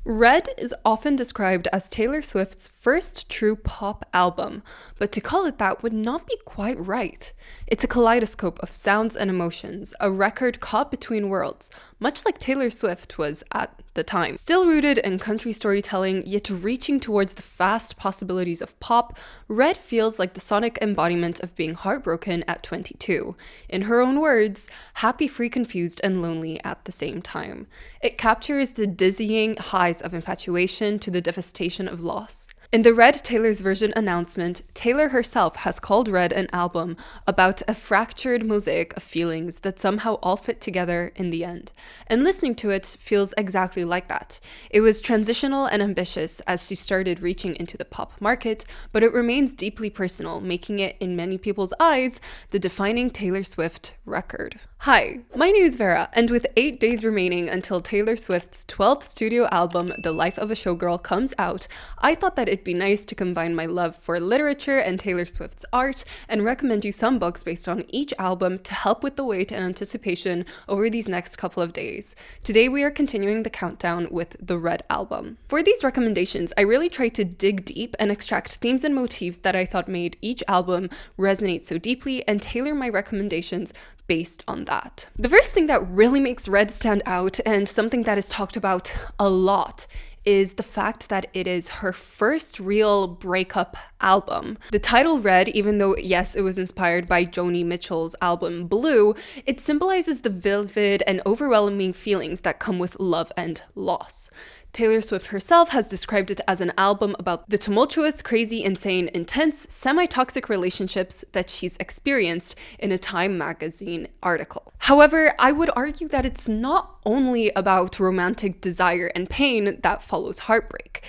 Red is often described as Taylor Swift's first true pop album, but to call it that would not be quite right. It's a kaleidoscope of sounds and emotions, a record caught between worlds, much like Taylor Swift was at the time. Still rooted in country storytelling, yet reaching towards the vast possibilities of pop, Red feels like the sonic embodiment of being heartbroken at 22. In her own words, happy, free, confused, and lonely at the same time. It captures the dizzying highs of infatuation to the devastation of loss. In the Red Taylor's version announcement, Taylor herself has called Red an album about a fractured mosaic of feelings that somehow all fit together in the end. And listening to it feels exactly like that. It was transitional and ambitious as she started reaching into the pop market, but it remains deeply personal, making it, in many people's eyes, the defining Taylor Swift record. Hi, my name is Vera, and with 8 days remaining until Taylor Swift's 12th studio album, The Life of a Showgirl, comes out, I thought that it'd be nice to combine my love for literature and Taylor Swift's art and recommend you some books based on each album to help with the wait and anticipation over these next couple of days. Today we are continuing the countdown with the Red album. For these recommendations, I really tried to dig deep and extract themes and motifs that I thought made each album resonate so deeply and tailor my recommendations based on that. The first thing that really makes Red stand out, and something that is talked about a lot, is the fact that it is her first real breakup album. The title Red, even though yes, it was inspired by Joni Mitchell's album Blue, it symbolizes the vivid and overwhelming feelings that come with love and loss. Taylor Swift herself has described it as an album about the tumultuous, crazy, insane, intense, semi-toxic relationships that she's experienced in a Time magazine article. However, I would argue that it's not only about romantic desire and pain that follows heartbreak.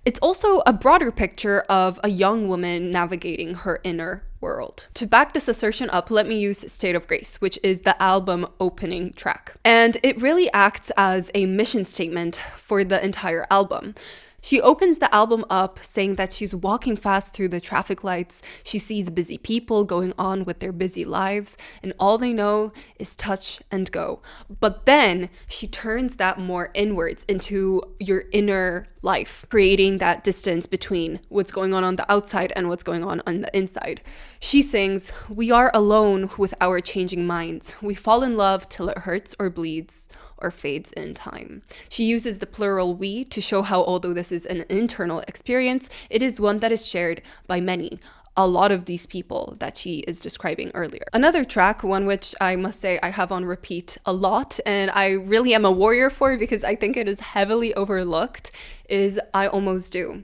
It's also a broader picture of a young woman navigating her inner world. To back this assertion up, let me use State of Grace, which is the album opening track. And it really acts as a mission statement for the entire album. She opens the album up saying that she's walking fast through the traffic lights. She sees busy people going on with their busy lives, and all they know is touch and go. But then she turns that more inwards into your inner life, creating that distance between what's going on the outside and what's going on the inside. She sings, "We are alone with our changing minds. We fall in love till it hurts or bleeds or fades in time." She uses the plural we to show how, although this is an internal experience, it is one that is shared by many. A lot of these people that she is describing earlier. Another track, one which I must say I have on repeat a lot, and I really am a warrior for because I think it is heavily overlooked, is I Almost Do.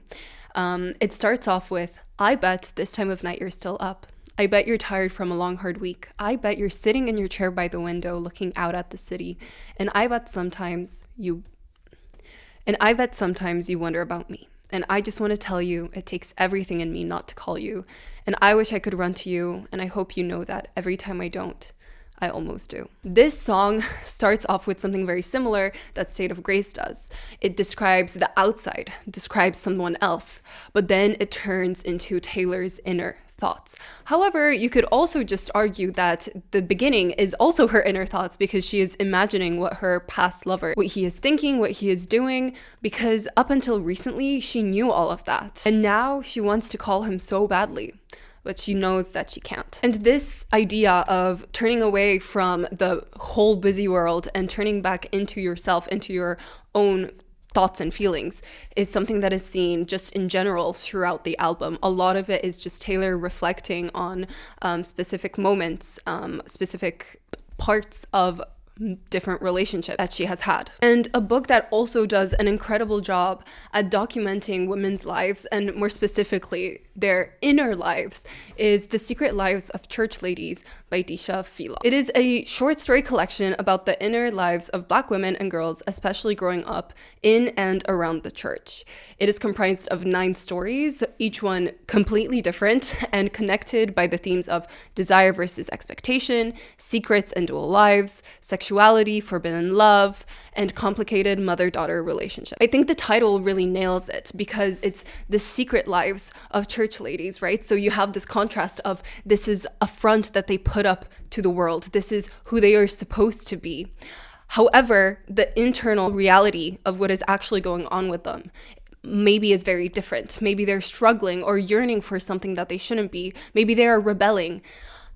It starts off with, "I bet this time of night you're still up. I bet you're tired from a long, hard week. I bet you're sitting in your chair by the window looking out at the city. And I bet sometimes you wonder about me. And I just want to tell you, it takes everything in me not to call you. And I wish I could run to you, and I hope you know that every time I don't, I almost do." This song starts off with something very similar that State of Grace does. It describes the outside, describes someone else, but then it turns into Taylor's inner thoughts. However, you could also just argue that the beginning is also her inner thoughts because she is imagining what her past lover, what he is thinking, what he is doing, because up until recently, she knew all of that. And now she wants to call him so badly, but she knows that she can't. And this idea of turning away from the whole busy world and turning back into yourself, into your own thoughts and feelings, is something that is seen just in general throughout the album. A lot of it is just Taylor reflecting on specific moments, specific parts of different relationships that she has had. And a book that also does an incredible job at documenting women's lives, and more specifically their inner lives, is The Secret Lives of Church Ladies by Disha Phila. It is a short story collection about the inner lives of Black women and girls, especially growing up in and around the church. It is comprised of 9 stories, each one completely different and connected by the themes of desire versus expectation, secrets and dual lives, sexuality, forbidden love, and complicated mother-daughter relationship. I think the title really nails it because it's the secret lives of church ladies, right? So you have this contrast of this is a front that they put up to the world. This is who they are supposed to be. However, the internal reality of what is actually going on with them maybe is very different. Maybe they're struggling or yearning for something that they shouldn't be. Maybe they are rebelling.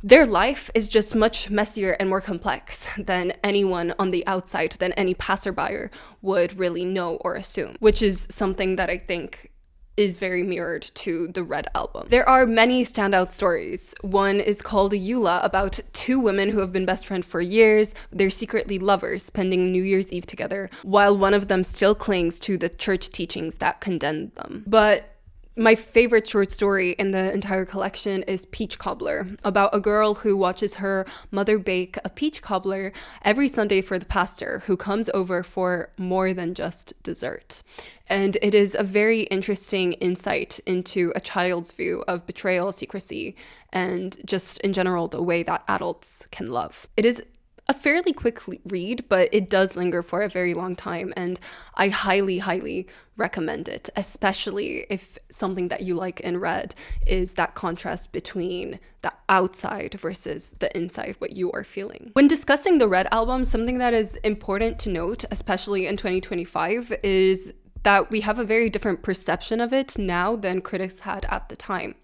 Their life is just much messier and more complex than anyone on the outside, than any passerby would really know or assume, which is something that I think is very mirrored to the Red album. There are many standout stories. One is called Eula, about two women who have been best friends for years. They're secretly lovers, spending New Year's Eve together, while one of them still clings to the church teachings that condemned them. But my favorite short story in the entire collection is Peach Cobbler, about a girl who watches her mother bake a peach cobbler every Sunday for the pastor, who comes over for more than just dessert. And it is a very interesting insight into a child's view of betrayal, secrecy, and just in general the way that adults can love. It is a fairly quick read, but it does linger for a very long time, and I highly, highly recommend it, especially if something that you like in Red is that contrast between the outside versus the inside, what you are feeling. When discussing the Red album, something that is important to note, especially in 2025, is that we have a very different perception of it now than critics had at the time.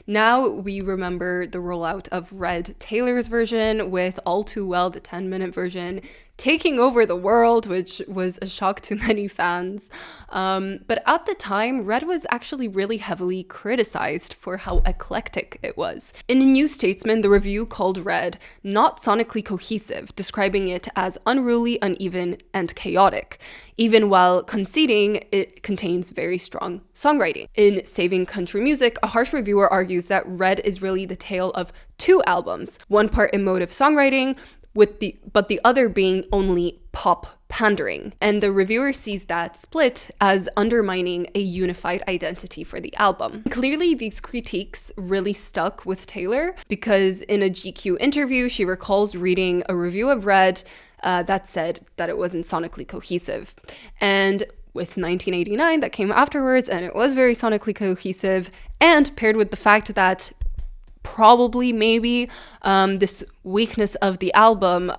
Now we remember the rollout of Red Taylor's version, with All Too Well, the 10-minute version, taking over the world, which was a shock to many fans. But at the time, Red was actually really heavily criticized for how eclectic it was. In a New Statesman, the review called Red not sonically cohesive, describing it as unruly, uneven, and chaotic, even while conceding it contains very strong songwriting. In Saving Country Music, a harsh reviewer argues that Red is really the tale of two albums, one part emotive songwriting, but the other being only pop pandering. And the reviewer sees that split as undermining a unified identity for the album. Clearly, these critiques really stuck with Taylor, because in a GQ interview, she recalls reading a review of Red that said that it wasn't sonically cohesive. And with 1989 that came afterwards, and it was very sonically cohesive, and paired with the fact that probably maybe this weakness of the album,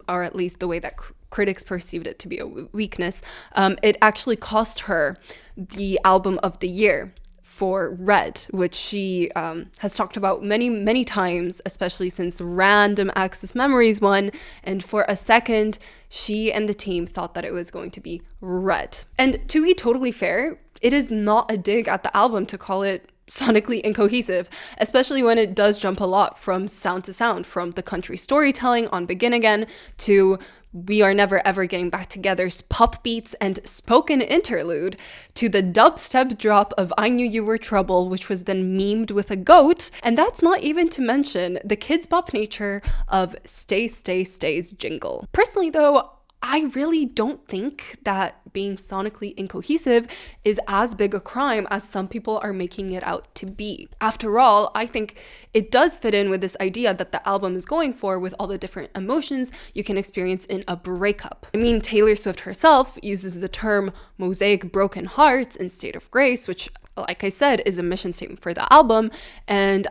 or at least the way that critics perceived it to be a weakness, it actually cost her the album of the year for Red, which she has talked about many, many times, especially since Random Access Memories won. And for a second, she and the team thought that it was going to be Red. And to be totally fair, it is not a dig at the album to call it sonically incohesive, especially when it does jump a lot from sound to sound, from the country storytelling on Begin Again to We Are Never Ever Getting Back Together's pop beats and spoken interlude, to the dubstep drop of I Knew You Were Trouble, which was then memed with a goat. And that's not even to mention the kids bop nature of Stay, Stay, Stay's jingle. Personally though, I really don't think that being sonically incohesive is as big a crime as some people are making it out to be. After all, I think it does fit in with this idea that the album is going for, with all the different emotions you can experience in a breakup. I mean, Taylor Swift herself uses the term mosaic broken hearts in State of Grace, which, like I said, is a mission statement for the album, and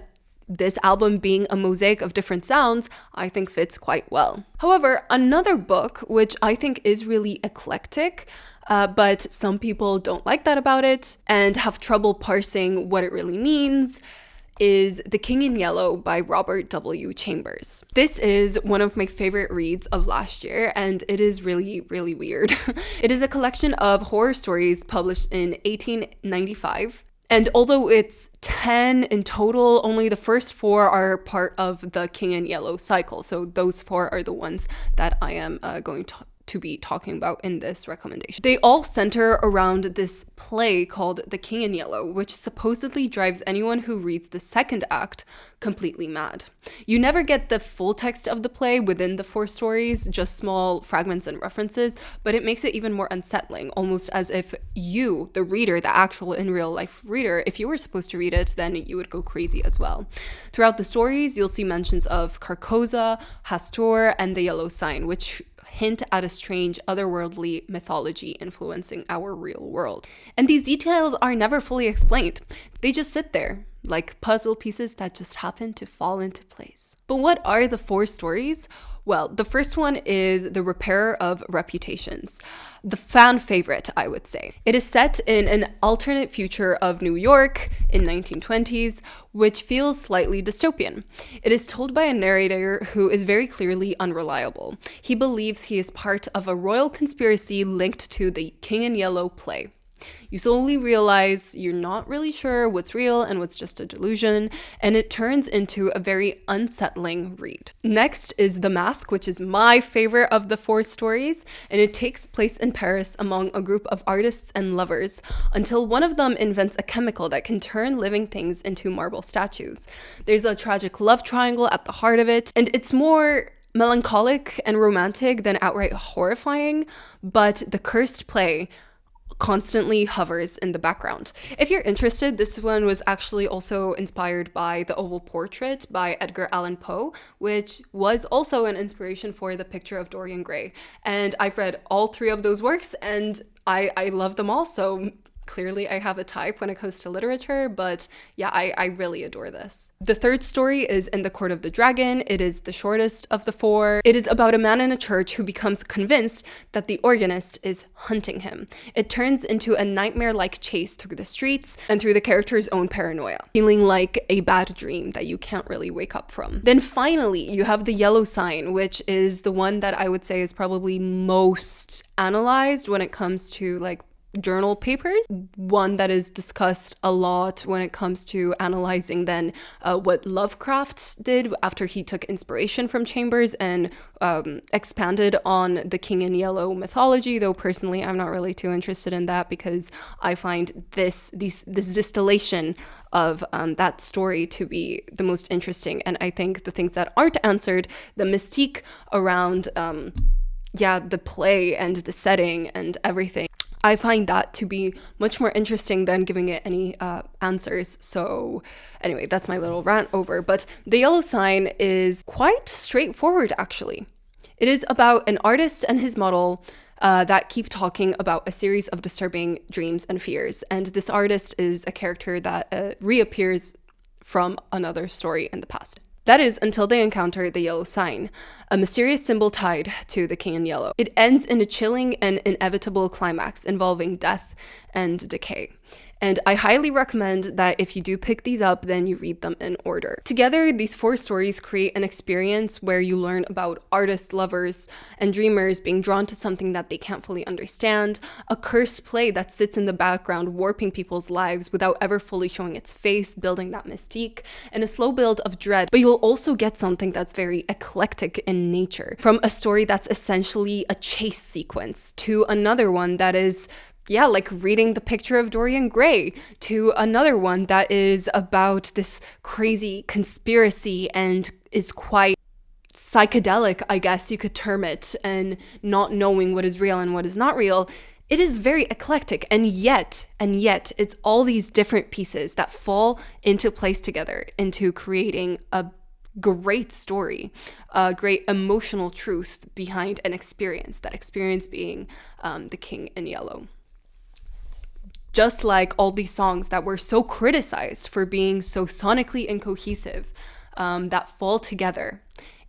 this album being a mosaic of different sounds, I think fits quite well. However, another book, which I think is really eclectic, but some people don't like that about it and have trouble parsing what it really means, is The King in Yellow by Robert W. Chambers. This is one of my favorite reads of last year, and it is really, really weird. It is a collection of horror stories published in 1895. And although it's 10 in total, only the first 4 are part of the King in Yellow cycle. So those 4 are the ones that I am going to be talking about in this recommendation. They all center around this play called The King in Yellow, which supposedly drives anyone who reads the second act completely mad. You never get the full text of the play within the 4 stories, just small fragments and references, but it makes it even more unsettling, almost as if you, the reader, the actual in real life reader, if you were supposed to read it, then you would go crazy as well. Throughout the stories, you'll see mentions of Carcosa, Hastur, and the Yellow Sign, which hint at a strange otherworldly mythology influencing our real world. And these details are never fully explained. They just sit there, like puzzle pieces that just happen to fall into place. But what are the 4 stories? Well, the first one is The Repairer of Reputations. The fan favorite, I would say. It is set in an alternate future of New York in 1920s, which feels slightly dystopian. It is told by a narrator who is very clearly unreliable. He believes he is part of a royal conspiracy linked to the King in Yellow play. You slowly realize you're not really sure what's real and what's just a delusion, and it turns into a very unsettling read. Next is The Mask, which is my favorite of the 4 stories, and it takes place in Paris among a group of artists and lovers until one of them invents a chemical that can turn living things into marble statues. There's a tragic love triangle at the heart of it, and it's more melancholic and romantic than outright horrifying, but the cursed play constantly hovers in the background. If you're interested, this one was actually also inspired by The Oval Portrait by Edgar Allan Poe, which was also an inspiration for The Picture of Dorian Gray. And I've read all 3 of those works and I love them all, so clearly I have a type when it comes to literature, but yeah, I really adore this. The third story is In the Court of the Dragon. It is the shortest of the 4. It is about a man in a church who becomes convinced that the organist is hunting him. It turns into a nightmare-like chase through the streets and through the character's own paranoia, feeling like a bad dream that you can't really wake up from. Then finally, you have The Yellow Sign, which is the one that I would say is probably most analyzed when it comes to like journal papers, one that is discussed a lot when it comes to analyzing then what Lovecraft did after he took inspiration from Chambers and expanded on the King in Yellow mythology, though personally I'm not really too interested in that because I find this distillation of that story to be the most interesting. And I think the things that aren't answered, the mystique around the play and the setting and everything, I find that to be much more interesting than giving it any answers. So anyway, that's my little rant over. But The Yellow Sign is quite straightforward, actually. It is about an artist and his model that keep talking about a series of disturbing dreams and fears. And this artist is a character that reappears from another story in the past. That is until they encounter the yellow sign, a mysterious symbol tied to the King in Yellow. It ends in a chilling and inevitable climax involving death and decay. And I highly recommend that if you do pick these up, then you read them in order. Together, these 4 stories create an experience where you learn about artists, lovers, and dreamers being drawn to something that they can't fully understand, a cursed play that sits in the background warping people's lives without ever fully showing its face, building that mystique, and a slow build of dread. But you'll also get something that's very eclectic in nature, from a story that's essentially a chase sequence to another one that is like reading The Picture of Dorian Gray, to another one that is about this crazy conspiracy and is quite psychedelic, I guess you could term it, and not knowing what is real and what is not real. It is very eclectic, and yet, it's all these different pieces that fall into place together into creating a great story, a great emotional truth behind an experience, that experience being the King in Yellow. Just like all these songs that were so criticized for being so sonically incohesive, that fall together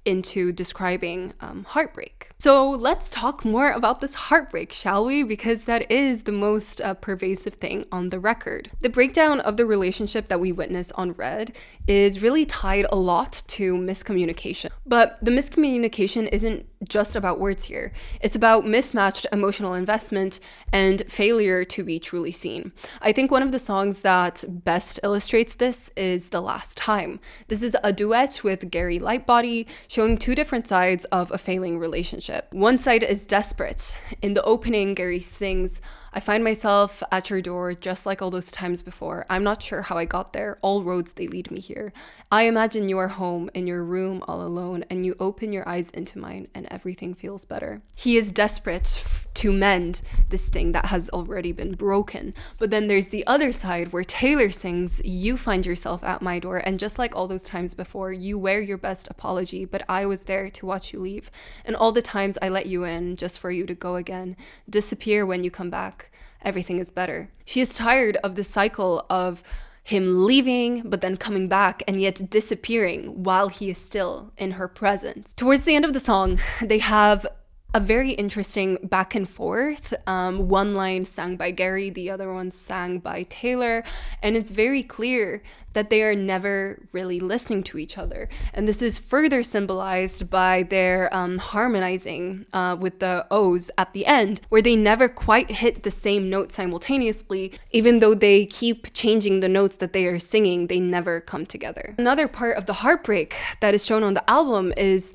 into describing heartbreak. So let's talk more about this heartbreak, shall we? Because that is the most pervasive thing on the record. The breakdown of the relationship that we witness on Red is really tied a lot to miscommunication. But the miscommunication isn't just about words here. It's about mismatched emotional investment and failure to be truly seen. I think one of the songs that best illustrates this is The Last Time. This is a duet with Gary Lightbody, showing 2 different sides of a failing relationship. One side is desperate. In the opening, Gary sings, "I find myself at your door just like all those times before. I'm not sure how I got there. All roads, they lead me here. I imagine you are home in your room all alone and you open your eyes into mine and everything feels better." He is desperate to mend this thing that has already been broken. But then there's the other side where Taylor sings, "You find yourself at my door and just like all those times before, you wear your best apology, but I was there to watch you leave. And all the times I let you in just for you to go again, disappear when you come back. Everything is better." She is tired of the cycle of him leaving, but then coming back and yet disappearing while he is still in her presence. Towards the end of the song, they have a very interesting back and forth. One line sang by Gary, the other one sang by Taylor, and it's very clear that they are never really listening to each other. And this is further symbolized by their harmonizing with the O's at the end, where they never quite hit the same note simultaneously. Even though they keep changing the notes that they are singing, they never come together. Another part of the heartbreak that is shown on the album is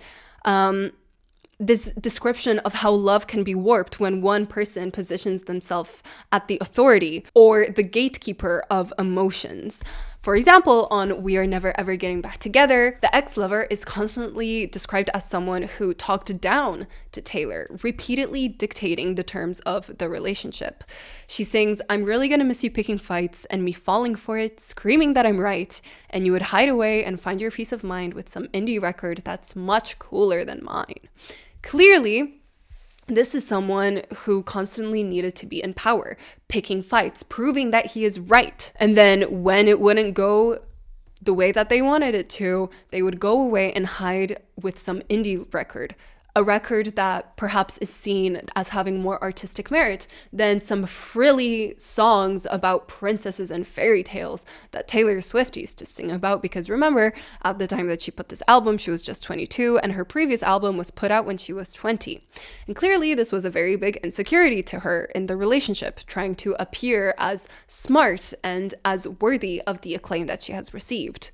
this description of how love can be warped when one person positions themselves at the authority or the gatekeeper of emotions. For example, on We Are Never Ever Getting Back Together, the ex-lover is constantly described as someone who talked down to Taylor, repeatedly dictating the terms of the relationship. She sings, "I'm really gonna miss you picking fights and me falling for it, screaming that I'm right, and you would hide away and find your peace of mind with some indie record that's much cooler than mine." Clearly, this is someone who constantly needed to be in power, picking fights, proving that he is right. And then when it wouldn't go the way that they wanted it to, they would go away and hide with some indie record. A record that perhaps is seen as having more artistic merit than some frilly songs about princesses and fairy tales that Taylor Swift used to sing about. Because remember, at the time that she put this album, she was just 22, and her previous album was put out when she was 20. And clearly, this was a very big insecurity to her in the relationship, trying to appear as smart and as worthy of the acclaim that she has received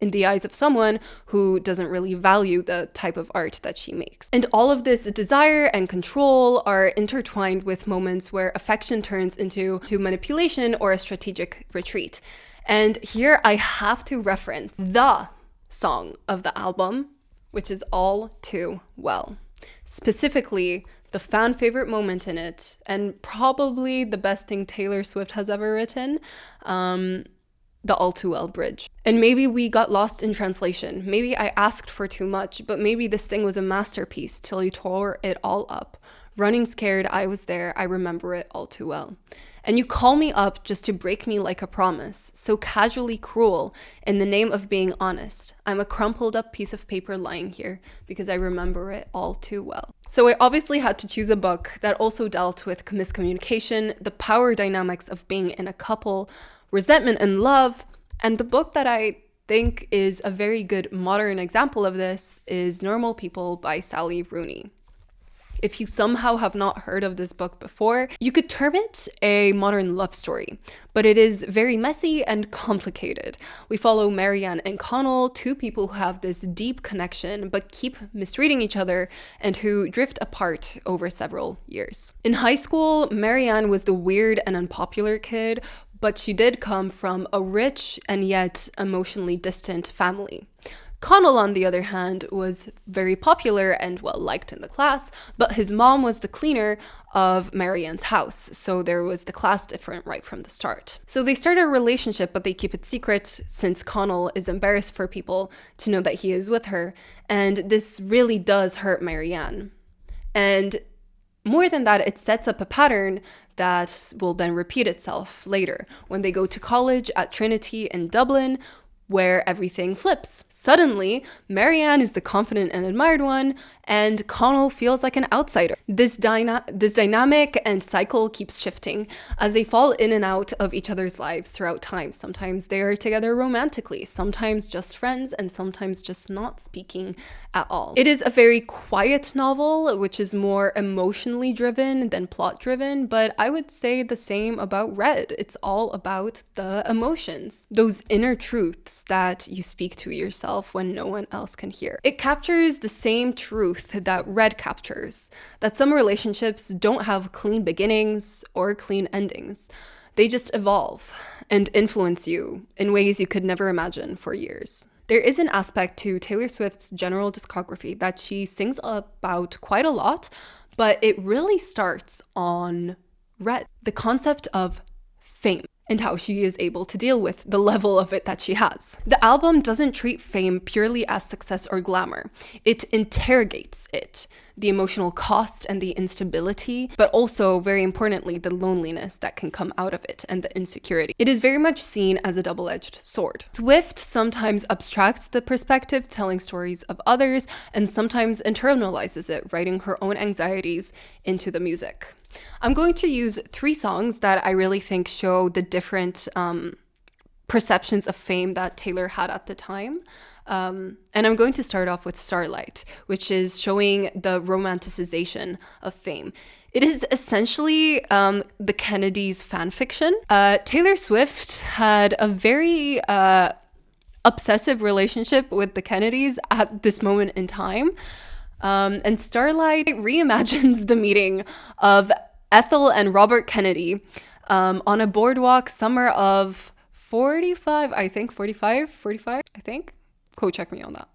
in the eyes of someone who doesn't really value the type of art that she makes. And all of this desire and control are intertwined with moments where affection turns into manipulation or a strategic retreat. And here I have to reference the song of the album, which is All Too Well. Specifically, the fan favorite moment in it, and probably the best thing Taylor Swift has ever written, the All Too Well bridge. And maybe we got lost in translation. Maybe I asked for too much, but maybe this thing was a masterpiece till you tore it all up. Running scared, I was there, I remember it all too well. And you call me up just to break me like a promise, so casually cruel, in the name of being honest. I'm a crumpled up piece of paper lying here, because I remember it all too well. So I obviously had to choose a book that also dealt with miscommunication, the power dynamics of being in a couple, resentment and love, and the book that I think is a very good modern example of this is Normal People by Sally Rooney. If you somehow have not heard of this book before, you could term it a modern love story, but it is very messy and complicated. We follow Marianne and Connell, two people who have this deep connection but keep misreading each other and who drift apart over several years. In high school, Marianne was the weird and unpopular kid, but she did come from a rich and yet emotionally distant family. Connell, on the other hand, was very popular and well liked in the class, but his mom was the cleaner of Marianne's house, so there was the class difference right from the start. So they start a relationship, but they keep it secret since Connell is embarrassed for people to know that he is with her, and this really does hurt Marianne. And more than that, it sets up a pattern that will then repeat itself later when they go to college at Trinity in Dublin, where everything flips. Suddenly, Marianne is the confident and admired one, and Connell feels like an outsider. This dynamic and cycle keeps shifting as they fall in and out of each other's lives throughout time. Sometimes they are together romantically, sometimes just friends, and sometimes just not speaking at all. It is a very quiet novel, which is more emotionally driven than plot driven, but I would say the same about Red. It's all about the emotions, those inner truths that you speak to yourself when no one else can hear. It captures the same truth that Red captures, that some relationships don't have clean beginnings or clean endings. They just evolve and influence you in ways you could never imagine for years. There is an aspect to Taylor Swift's general discography that she sings about quite a lot, but it really starts on Red. The concept of fame. and how she is able to deal with the level of it that she has. The album doesn't treat fame purely as success or glamour. It interrogates it, the emotional cost and the instability, but also, very importantly, the loneliness that can come out of it and the insecurity. It is very much seen as a double-edged sword. Swift sometimes abstracts the perspective, telling stories of others, and sometimes internalizes it, writing her own anxieties into the music. I'm going to use 3 songs that I really think show the different perceptions of fame that Taylor had at the time. And I'm going to start off with Starlight, which is showing the romanticization of fame. It is essentially the Kennedys fan fiction. Taylor Swift had a very obsessive relationship with the Kennedys at this moment in time. And Starlight reimagines the meeting of Ethel and Robert Kennedy on a boardwalk summer of 45, I think. Quote check me on that.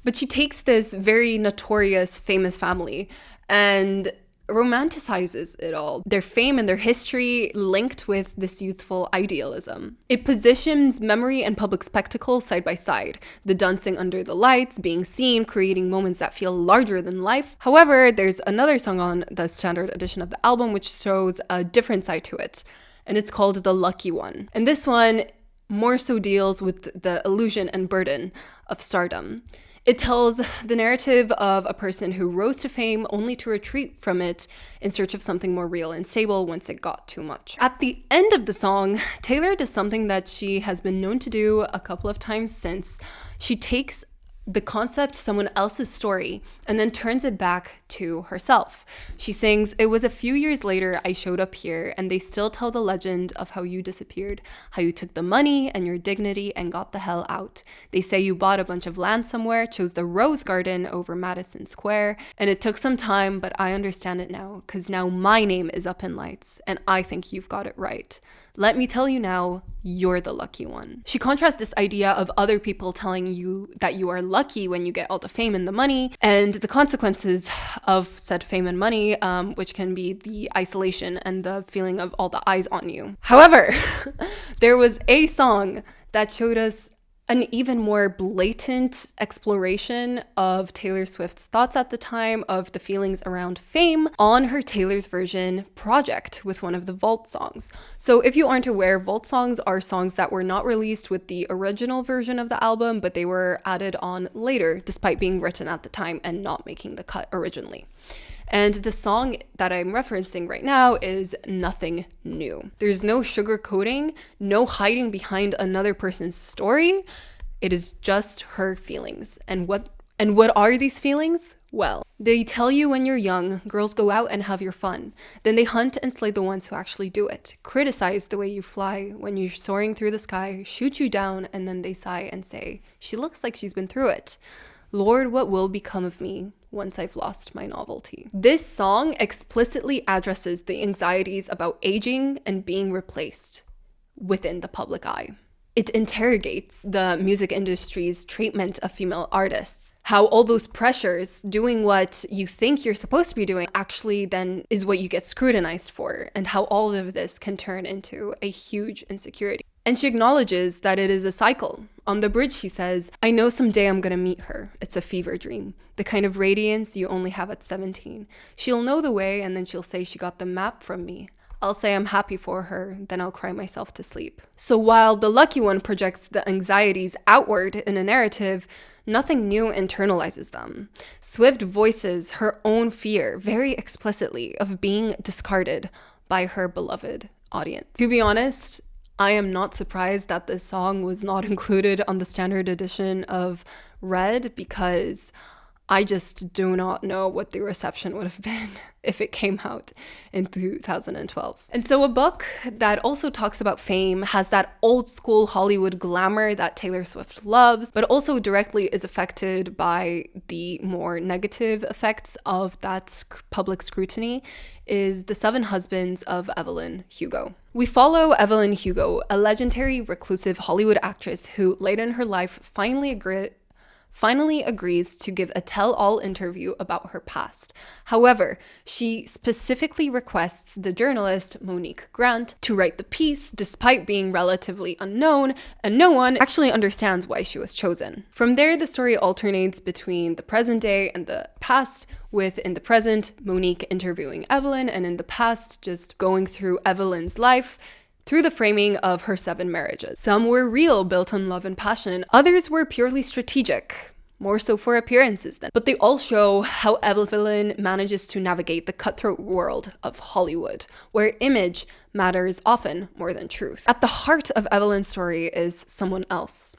But she takes this very notorious, famous family and romanticizes it all, their fame and their history linked with this youthful idealism. It positions memory and public spectacle side by side, the dancing under the lights, being seen, creating moments that feel larger than life. However, there's another song on the standard edition of the album which shows a different side to it, and it's called The Lucky One. And this one more so deals with the illusion and burden of stardom. It tells the narrative of a person who rose to fame only to retreat from it in search of something more real and stable once it got too much. At the end of the song, Taylor does something that she has been known to do a couple of times since. She takes the concept, someone else's story, and then turns it back to herself. She sings, "It was a few years later I showed up here, and they still tell the legend of how you disappeared, how you took the money and your dignity and got the hell out. They say you bought a bunch of land somewhere, chose the Rose Garden over Madison Square, and it took some time, but I understand it now, because now my name is up in lights, and I think you've got it right. Let me tell you now, you're the lucky one." She contrasts this idea of other people telling you that you are lucky when you get all the fame and the money, and the consequences of said fame and money, which can be the isolation and the feeling of all the eyes on you. However, there was a song that showed us an even more blatant exploration of Taylor Swift's thoughts at the time, of the feelings around fame, on her Taylor's Version project with one of the Vault songs. So if you aren't aware, Vault songs are songs that were not released with the original version of the album, but they were added on later, despite being written at the time and not making the cut originally. And the song that I'm referencing right now is Nothing New. There's no sugarcoating, no hiding behind another person's story. It is just her feelings. And what are these feelings? Well, they tell you when you're young, girls go out and have your fun. Then they hunt and slay the ones who actually do it. Criticize the way you fly when you're soaring through the sky, shoot you down, and then they sigh and say, "She looks like she's been through it. Lord, what will become of me once I've lost my novelty?" This song explicitly addresses the anxieties about aging and being replaced within the public eye. It interrogates the music industry's treatment of female artists, how all those pressures, doing what you think you're supposed to be doing, actually then is what you get scrutinized for, and how all of this can turn into a huge insecurity. And she acknowledges that it is a cycle. On the bridge, she says, "I know someday I'm gonna meet her. It's a fever dream. The kind of radiance you only have at 17. She'll know the way, and then she'll say she got the map from me. I'll say I'm happy for her, then I'll cry myself to sleep." So while the lucky one projects the anxieties outward in a narrative, Nothing New internalizes them. Swift voices her own fear very explicitly of being discarded by her beloved audience. To be honest, I am not surprised that this song was not included on the standard edition of Red, because I just do not know what the reception would have been if it came out in 2012. And so a book that also talks about fame, has that old school Hollywood glamour that Taylor Swift loves, but also directly is affected by the more negative effects of that public scrutiny, is The 7 Husbands of Evelyn Hugo. We follow Evelyn Hugo, a legendary reclusive Hollywood actress who late in her life finally agrees to give a tell-all interview about her past. However, she specifically requests the journalist Monique Grant to write the piece despite being relatively unknown, and no one actually understands why she was chosen. From there, the story alternates between the present day and the past, with in the present, Monique interviewing Evelyn, and in the past, just going through Evelyn's life through the framing of her 7 marriages. Some were real, built on love and passion. Others were purely strategic, more so for appearances then. But they all show how Evelyn manages to navigate the cutthroat world of Hollywood, where image matters often more than truth. At the heart of Evelyn's story is someone else.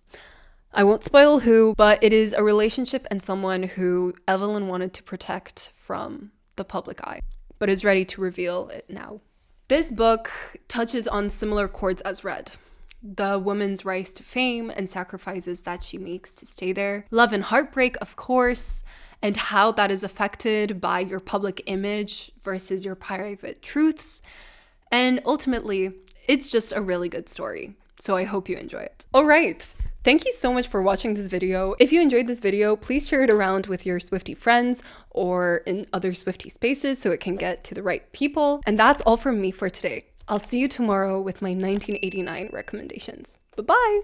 I won't spoil who, but it is a relationship and someone who Evelyn wanted to protect from the public eye, but is ready to reveal it now. This book touches on similar chords as Red. The woman's rise to fame and sacrifices that she makes to stay there. Love and heartbreak, of course, and how that is affected by your public image versus your private truths. And ultimately, it's just a really good story. So I hope you enjoy it. All right. Thank you so much for watching this video. If you enjoyed this video, please share it around with your Swiftie friends or in other Swiftie spaces so it can get to the right people. And that's all from me for today. I'll see you tomorrow with my 1989 recommendations. Bye-bye!